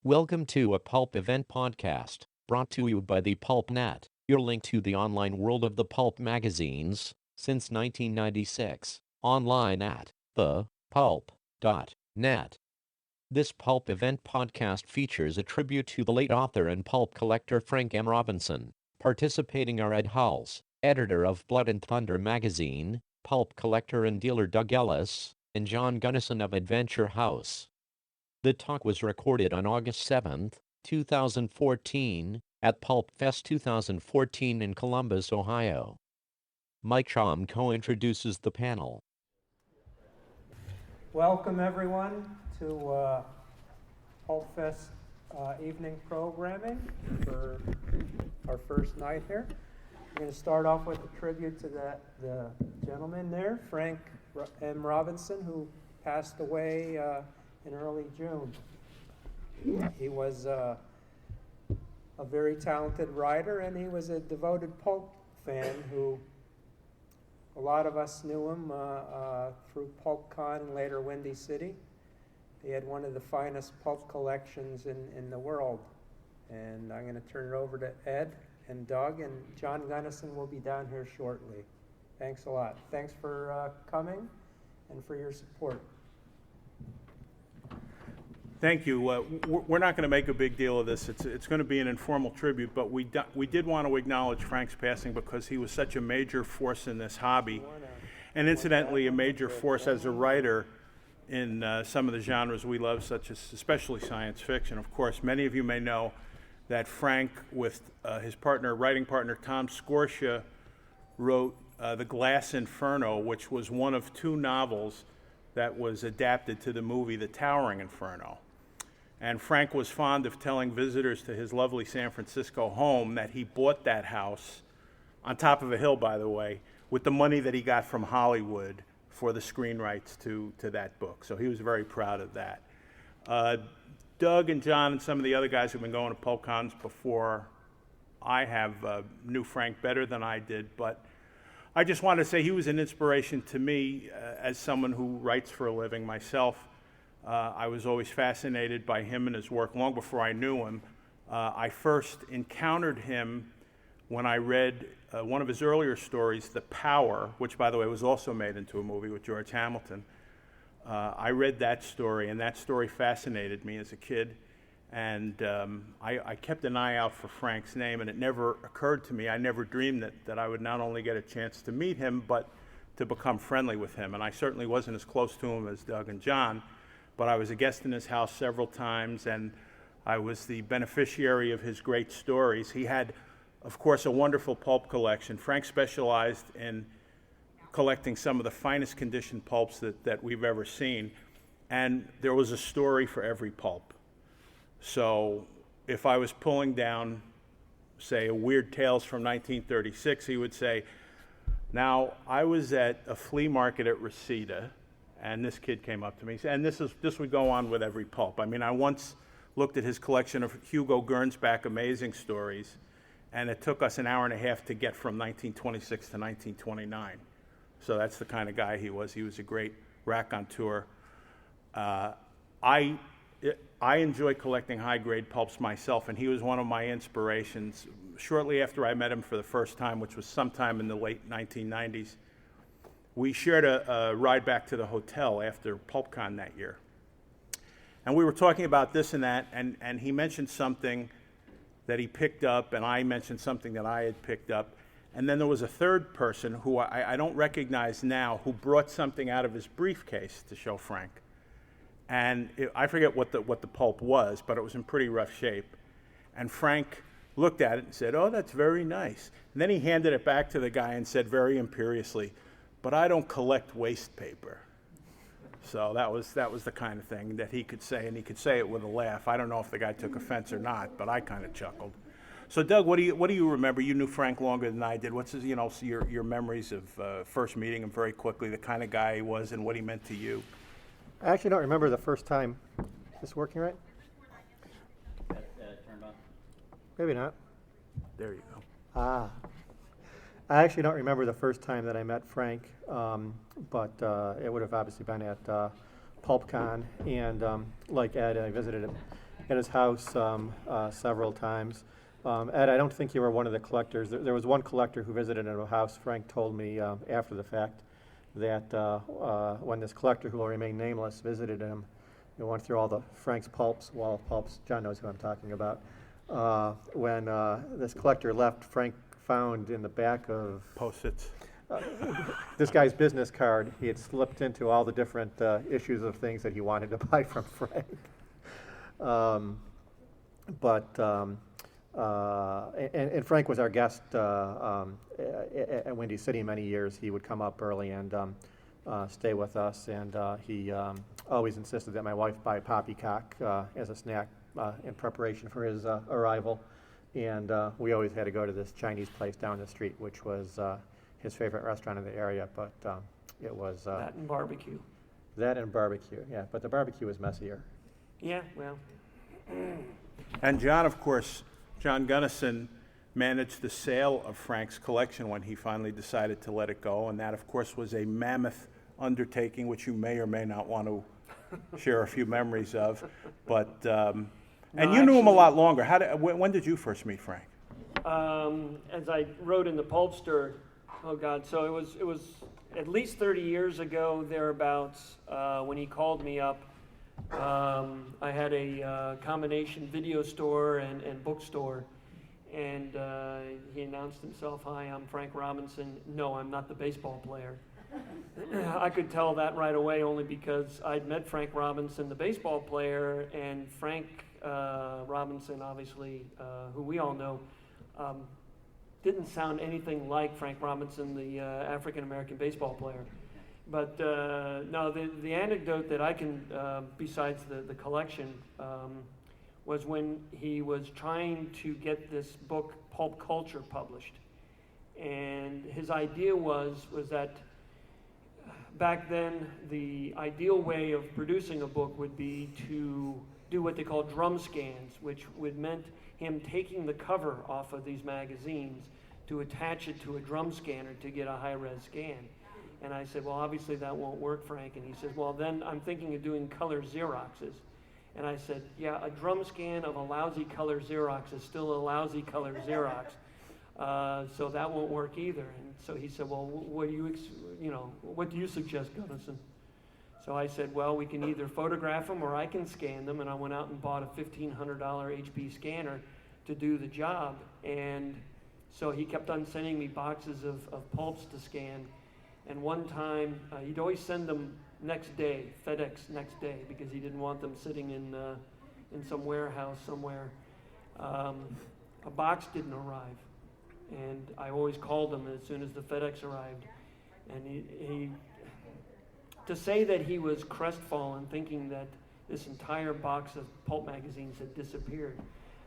Welcome to a Pulp event podcast, brought to you by the Pulp Net, your link to the online world of the pulp magazines, since 1996, online at thepulp.net. This Pulp event podcast features a tribute to the late author and pulp collector Frank M. Robinson. Participating are Ed Hulse, editor of Blood and Thunder magazine, pulp collector and dealer Doug Ellis, and John Gunnison of Adventure House. The talk was recorded on August 7th, 2014, at PulpFest 2014 in Columbus, Ohio. Mike Chomko introduces the panel. Welcome everyone to PulpFest evening programming for our first night here. We're going to start off with a tribute to the gentleman there, Frank M. Robinson, who passed away in early June. He was a very talented writer, and he was a devoted pulp fan who a lot of us knew him through PulpCon and later Windy City. He had one of the finest pulp collections in the world. And I'm going to turn it over to Ed and Doug, and John Gunnison will be down here shortly. Thanks a lot. Thanks for coming and for your support. Thank you. We're not going to make a big deal of this. It's going to be an informal tribute, but we did want to acknowledge Frank's passing because he was such a major force in this hobby, and incidentally a major force as a writer in some of the genres we love, such as especially science fiction. Of course, many of you may know that Frank, with his writing partner Tom Scorsia, wrote The Glass Inferno, which was one of two novels that was adapted to the movie The Towering Inferno. And Frank was fond of telling visitors to his lovely San Francisco home that he bought that house, on top of a hill, by the way, with the money that he got from Hollywood for the screen rights to that book. So he was very proud of that. Doug and John and some of the other guys who've been going to PulpCons before I have knew Frank better than I did, but I just wanted to say he was an inspiration to me as someone who writes for a living myself. I was always fascinated by him and his work long before I knew him. I first encountered him when I read one of his earlier stories, The Power, which, by the way, was also made into a movie with George Hamilton. I read that story, and that story fascinated me as a kid. And I kept an eye out for Frank's name, and it never occurred to me, I never dreamed that I would not only get a chance to meet him, but to become friendly with him. And I certainly wasn't as close to him as Doug and John, but I was a guest in his house several times, and I was the beneficiary of his great stories. He had, of course, a wonderful pulp collection. Frank specialized in collecting some of the finest conditioned pulps that we've ever seen, and there was a story for every pulp. So if I was pulling down, say, a Weird Tales from 1936, he would say, now, I was at a flea market at Reseda, and this kid came up to me, and this would go on with every pulp. I mean, I once looked at his collection of Hugo Gernsback Amazing Stories, and it took us an hour and a half to get from 1926 to 1929. So that's the kind of guy he was. He was a great raconteur. I enjoy collecting high-grade pulps myself, and he was one of my inspirations. Shortly after I met him for the first time, which was sometime in the late 1990s, we shared a ride back to the hotel after PulpCon that year. And we were talking about this and that, and he mentioned something that he picked up, and I mentioned something that I had picked up. And then there was a third person who I don't recognize now, who brought something out of his briefcase to show Frank. And I forget what the pulp was, but it was in pretty rough shape. And Frank looked at it and said, "Oh, that's very nice." And then he handed it back to the guy and said very imperiously, "But I don't collect waste paper." So that was the kind of thing that he could say, and he could say it with a laugh. I don't know if the guy took offense or not, but I kind of chuckled. So Doug, what do you remember? You knew Frank longer than I did. What's his, your memories of first meeting him very quickly, the kind of guy he was, and what he meant to you? I actually don't remember the first time. Is this working right? Turned on. Maybe not. There you go. I actually don't remember the first time that I met Frank, but it would have obviously been at PulpCon, and like Ed, I visited him at his house several times. Ed, I don't think you were one of the collectors. There was one collector who visited at a house. Frank told me after the fact that when this collector, who will remain nameless, visited him, he went through all the Frank's pulps, wall of pulps. John knows who I'm talking about. When this collector left, Frank found in the back of Post-its. this guy's business card. He had slipped into all the different issues of things that he wanted to buy from Frank. And Frank was our guest at Windy City many years. He would come up early and stay with us, and he always insisted that my wife buy poppycock as a snack in preparation for his arrival. And we always had to go to this Chinese place down the street, which was his favorite restaurant in the area, but it was... That and barbecue. That and barbecue, yeah, but the barbecue was messier. Yeah, well. And John, of course, John Gunnison managed the sale of Frank's collection when he finally decided to let it go, and that, of course, was a mammoth undertaking, which you may or may not want to share a few memories of. But and you knew him a lot longer. When did you first meet Frank? As I wrote in the Pulpster, oh God, so it was at least 30 years ago, thereabouts, when he called me up. I had a combination video store and bookstore, and he announced himself, "Hi, I'm Frank Robinson." No, I'm not the baseball player. I could tell that right away, only because I'd met Frank Robinson, the baseball player, and Frank Robinson, obviously, who we all know, didn't sound anything like Frank Robinson, the African-American baseball player. But no, the anecdote that I can, besides the collection, was when he was trying to get this book, Pulp Culture, published. And his idea was that back then, the ideal way of producing a book would be to do what they call drum scans, which would meant him taking the cover off of these magazines to attach it to a drum scanner to get a high-res scan. And I said, well, obviously that won't work, Frank. And he says, well, then I'm thinking of doing color Xeroxes. And I said, yeah, a drum scan of a lousy color Xerox is still a lousy color Xerox. So that won't work either. And so he said, well, what do you suggest, Gunnison? So I said, well, we can either photograph them or I can scan them. And I went out and bought a $1,500 HP scanner to do the job. And so he kept on sending me boxes of pulps to scan. And one time, he'd always send them next day, FedEx next day, because he didn't want them sitting in some warehouse somewhere. A box didn't arrive, and I always called him as soon as the FedEx arrived. And he to say that he was crestfallen, thinking that this entire box of pulp magazines had disappeared.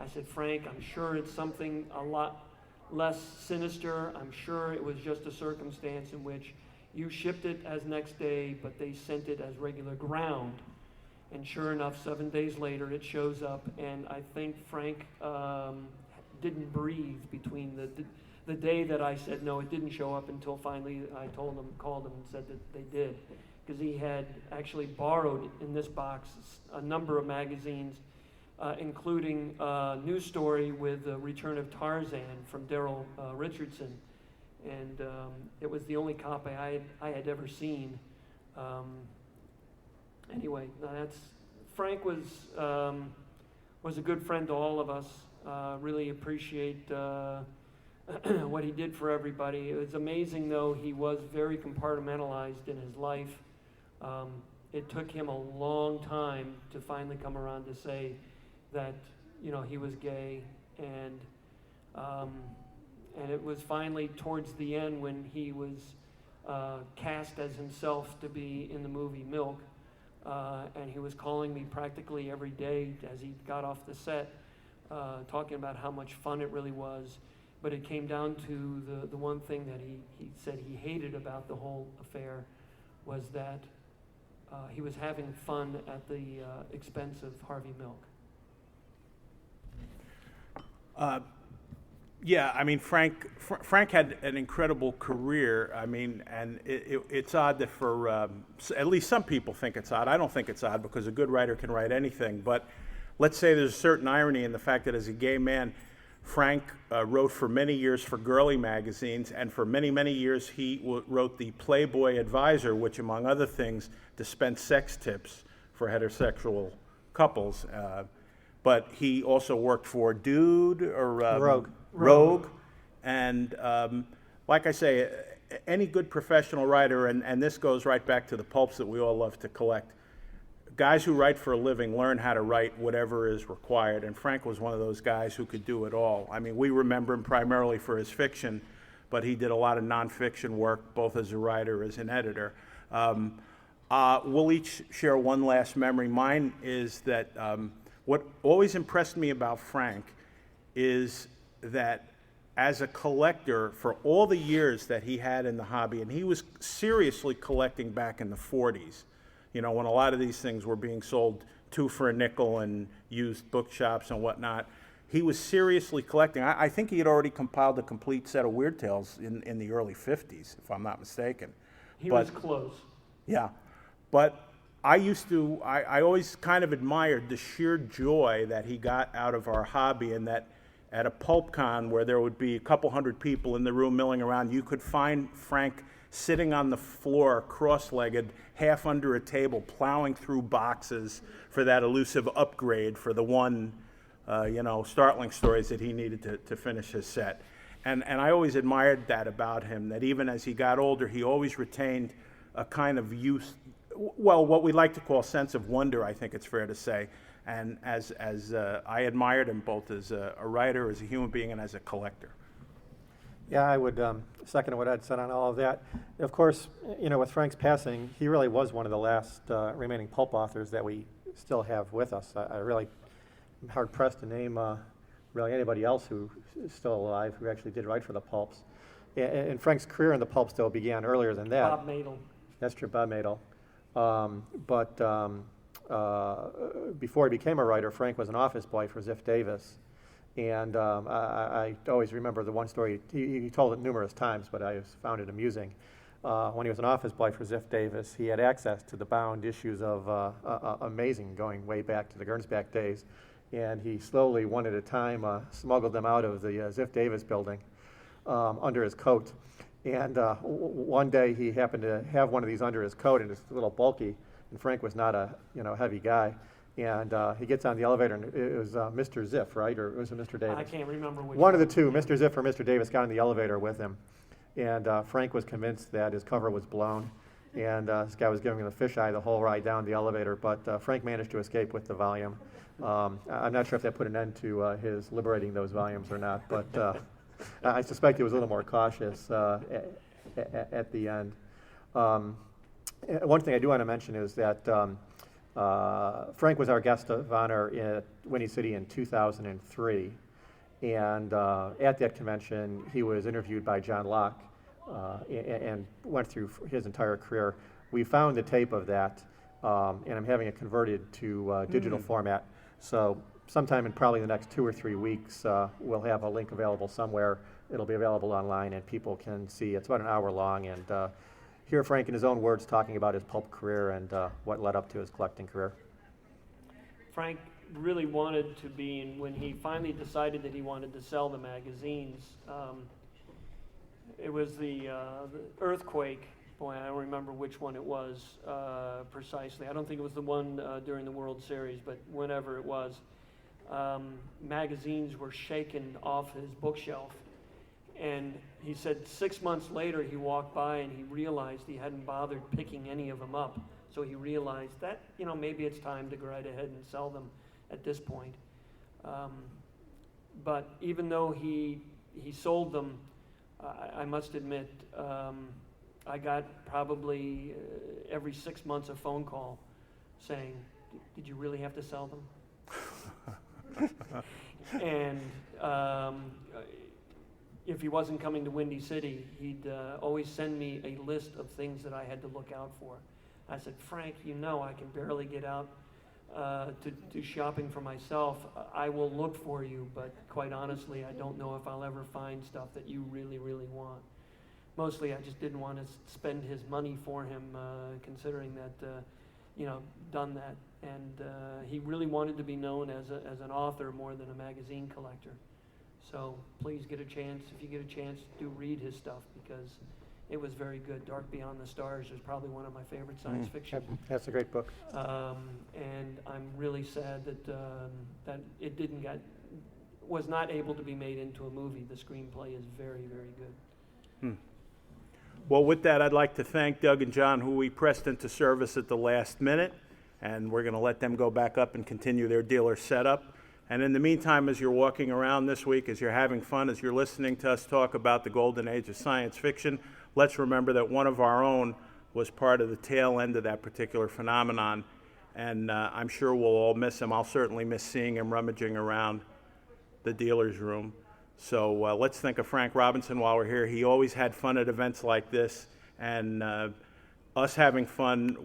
I said, Frank, I'm sure it's something a lot less sinister. I'm sure it was just a circumstance in which you shipped it as next day, but they sent it as regular ground. And sure enough, 7 days later, it shows up, and I think Frank didn't breathe between the day that I said no, it didn't show up, until finally I called him and said that they did. Because he had actually borrowed in this box a number of magazines, including a news story with the return of Tarzan from Daryl Richardson. And it was the only copy I had ever seen. Anyway, Frank was a good friend to all of us. Really appreciate what he did for everybody. It was amazing, though, he was very compartmentalized in his life. It took him a long time to finally come around to say that, he was gay, and it was finally towards the end when he was cast as himself to be in the movie Milk, and he was calling me practically every day as he got off the set, talking about how much fun it really was. But it came down to the one thing that he said he hated about the whole affair was that he was having fun at the expense of Harvey Milk. Yeah, I mean, Frank had an incredible career. I mean, and it's odd that for at least some people think it's odd. I don't think it's odd, because a good writer can write anything. But let's say there's a certain irony in the fact that as a gay man, Frank wrote for many years for girly magazines, and for many, many years he wrote the Playboy Advisor, which, among other things, dispensed sex tips for heterosexual couples. But he also worked for Dude or Rogue. And like I say, any good professional writer, and this goes right back to the pulps that we all love to collect, guys who write for a living learn how to write whatever is required, and Frank was one of those guys who could do it all. I mean, we remember him primarily for his fiction, but he did a lot of nonfiction work, both as a writer as an editor. We'll each share one last memory. Mine is that what always impressed me about Frank is that as a collector, for all the years that he had in the hobby, and he was seriously collecting back in the 40s, you know, when a lot of these things were being sold 2 for a nickel and used bookshops and whatnot, he was seriously collecting. I think he had already compiled a complete set of Weird Tales in the early 50s, if I'm not mistaken. He was close. Yeah, but I always kind of admired the sheer joy that he got out of our hobby, and that at a pulp con where there would be a couple hundred people in the room milling around, you could find Frank sitting on the floor, cross-legged, half under a table, plowing through boxes for that elusive upgrade for the one, startling stories that he needed to finish his set. And I always admired that about him, that even as he got older, he always retained a kind of youth, well, what we like to call sense of wonder, I think it's fair to say. And as I admired him both as a writer, as a human being, and as a collector. Yeah, I would second what Ed said on all of that. Of course, with Frank's passing, he really was one of the last remaining pulp authors that we still have with us. I really am hard-pressed to name really anybody else who is still alive who actually did write for the pulps. And Frank's career in the pulp still began earlier than that. Bob Madel. That's true, Bob Madel. Before he became a writer, Frank was an office boy for Ziff Davis. And I always remember the one story, he told it numerous times, but I found it amusing. When he was an office boy for Ziff Davis, he had access to the bound issues of Amazing, going way back to the Gernsback days. And he slowly, one at a time, smuggled them out of the Ziff Davis building under his coat. And one day he happened to have one of these under his coat, and it's a little bulky, and Frank was not a heavy guy. And he gets on the elevator, and it was Mr. Ziff, right? Or was it Mr. Davis? I can't remember which one of the two, Mr. Ziff or Mr. Davis, got on the elevator with him. And Frank was convinced that his cover was blown, and this guy was giving him the fisheye the whole ride down the elevator, but Frank managed to escape with the volume. I'm not sure if that put an end to his liberating those volumes or not, but I suspect he was a little more cautious at the end. One thing I do want to mention is that Frank was our guest of honor at Windy City in 2003, and at that convention he was interviewed by John Locke and went through his entire career. We found the tape of that, and I'm having it converted to digital format, so sometime in probably the next 2 or 3 weeks we'll have a link available somewhere. It'll be available online and people can see. It's about an hour long, and hear Frank in his own words talking about his pulp career and what led up to his collecting career. Frank really wanted to be, and when he finally decided that he wanted to sell the magazines, it was the earthquake. Boy, I don't remember which one it was precisely. I don't think it was the one during the World Series, but whenever it was, magazines were shaken off his bookshelf. And he said 6 months later he walked by and he realized he hadn't bothered picking any of them up. So he realized that, maybe it's time to go right ahead and sell them at this point. But even though he sold them, I must admit, I got probably every 6 months a phone call saying, "Did you really have to sell them?" And if he wasn't coming to Windy City, he'd always send me a list of things that I had to look out for. I said, "Frank, I can barely get out to do shopping for myself. I will look for you, but quite honestly, I don't know if I'll ever find stuff that you really, really want." Mostly, I just didn't want to spend his money for him, considering that done that. And he really wanted to be known as an author more than a magazine collector. So please get a chance, if you get a chance, do read his stuff, because it was very good. Dark Beyond the Stars is probably one of my favorite science fiction. That's a great book. And I'm really sad that that it was not able to be made into a movie. The screenplay is very, very good. Well, with that, I'd like to thank Doug and John, who we pressed into service at the last minute, and we're going to let them go back up and continue their dealer setup. And in the meantime, as you're walking around this week, as you're having fun, as you're listening to us talk about the golden age of science fiction, let's remember that one of our own was part of the tail end of that particular phenomenon, and I'm sure we'll all miss him. I'll certainly miss seeing him rummaging around the dealer's room. So let's think of Frank Robinson while we're here. He always had fun at events like this, and us having fun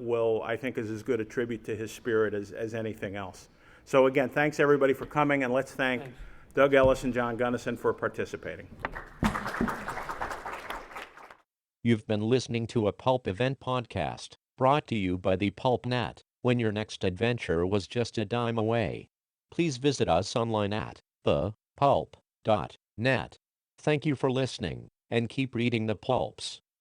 I think, is as good a tribute to his spirit as anything else. So again, thanks everybody for coming, and let's thank Doug Ellis and John Gunnison for participating. You've been listening to a Pulp Event podcast, brought to you by the Pulp Net. When your next adventure was just a dime away, please visit us online at thepulp.net. Thank you for listening, and keep reading the pulps.